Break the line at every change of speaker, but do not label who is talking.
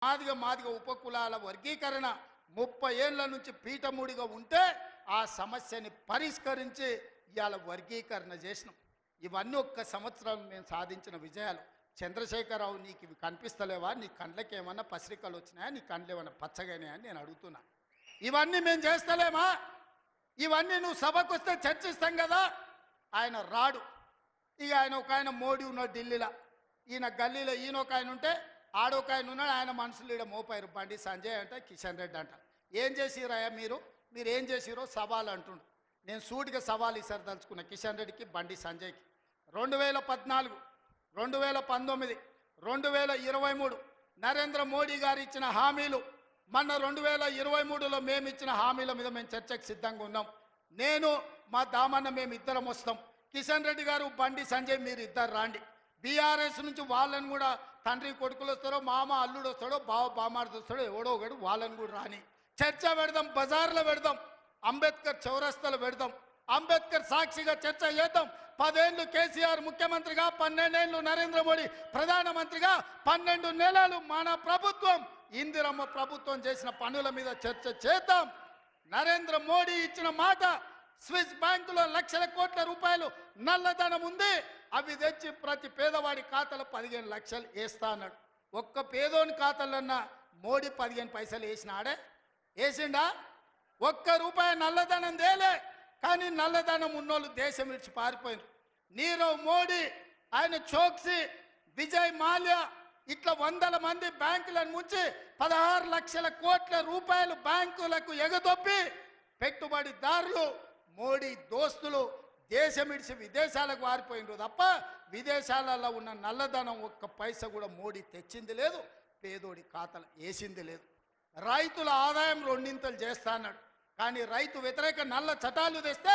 మాదిగ ఉపకులాల వర్గీకరణ 30 ఏళ్ల నుంచి పీఠముడిగా ఉంటే ఆ సమస్యని పరిష్కరించి ఇవాళ వర్గీకరణ చేసినాం. ఇవన్నీ ఒక్క సంవత్సరం మేము సాధించిన విజయాలు. చంద్రశేఖరరావు, నీకు ఇవి కనిపిస్తలేవా? నీ కండ్లకి ఏమన్నా పసిరికలు వచ్చినాయా? నీ కండ్లు ఏమన్నా పచ్చగానే అని నేను అడుగుతున్నా. ఇవన్నీ మేము చేస్తలేమా? ఇవన్నీ నువ్వు సభకు వస్తే చర్చిస్తాం కదా. ఆయన రాడు. ఇక ఆయన మోడీ ఉన్నాడు ఢిల్లీలో, ఈయన గల్లీలో ఈయన ఒక ఆయన ఉంటే ఆడొక ఆయన ఉన్నాడు. ఆయన మనుషులు ఈడ మోపారు, బండి సంజయ్ అంట, కిషన్ రెడ్డి అంట. ఏం చేసిరాయా మీరు ఏం చేసిరో సవాల్ అంటుండు. నేను సూటిగా సవాల్ ఇసారి తలుచుకున్నా కిషన్ రెడ్డికి, బండి సంజయ్కి. 2014, 2019, 2023 నరేంద్ర మోడీ గారు ఇచ్చిన హామీలు, మొన్న 2023లో మేము ఇచ్చిన హామీల మీద మేము చర్చకు సిద్ధంగా ఉన్నాం. నేను మా దామన్న మేము ఇద్దరం వస్తాం. కిషన్ రెడ్డి గారు, బండి సంజయ్ మీరు ఇద్దరు రాండి. బీఆర్ఎస్ నుంచి వాళ్ళని కూడా తండ్రి కొడుకులు వస్తారో, మామ అల్లుడు వస్తాడో, బావ బామార్ది వస్తాడో, ఎవడో ఒకడు వాళ్ళని కూడా రాని. చర్చ పెడదాం, బజార్లో పెడదాం, అంబేద్కర్ చౌరస్తాలో పెడదాం, అంబేద్కర్ సాక్షిగా చర్చ చేద్దాం. 10 ఏళ్ళు కేసీఆర్ ముఖ్యమంత్రిగా, 12 ఏళ్ళు నరేంద్ర మోడీ ప్రధానమంత్రిగా, 12 నెలలు మన ప్రభుత్వం ఇందిరమ్మ ప్రభుత్వం చేసిన పనుల మీద చర్చ చేద్దాం. నరేంద్ర మోడీ ఇచ్చిన మాట, స్విస్ బ్యాంకులో లక్షల కోట్ల రూపాయలు నల్లధనం ఉంది, అవి తెచ్చి ప్రతి పేదవాడి ఖాతాలో 15 లక్షలు వేస్తా అన్నాడు. ఒక్క పేదోని ఖాతాలన్నా మోడీ 15 పైసలు వేసినాడే? వేసిండా? ఒక్క రూపాయి నల్లధనం తేలే. కానీ నల్లధనం ఉన్నోళ్ళు దేశం విడిచి పారిపోయినారు. నీరవ్ మోడీ, ఆయన చోక్సీ, విజయ్ మాల్యా, ఇట్లా 100 మంది బ్యాంకులను ముంచి 16 లక్షల కోట్ల రూపాయలు బ్యాంకులకు ఎగదొప్పి పెట్టుబడిదారులు, మోడీ దోస్తులు దేశం విడిచి విదేశాలకు వారిపోయినారు తప్ప విదేశాలలో ఉన్న నల్లధనం ఒక్క పైసా కూడా మోడీ తెచ్చింది లేదు, పేదోడి ఖాతాలు వేసింది లేదు. రైతుల ఆదాయం 2 చేస్తా అన్నాడు. కానీ రైతు వ్యతిరేక నల్ల చట్టాలు తెస్తే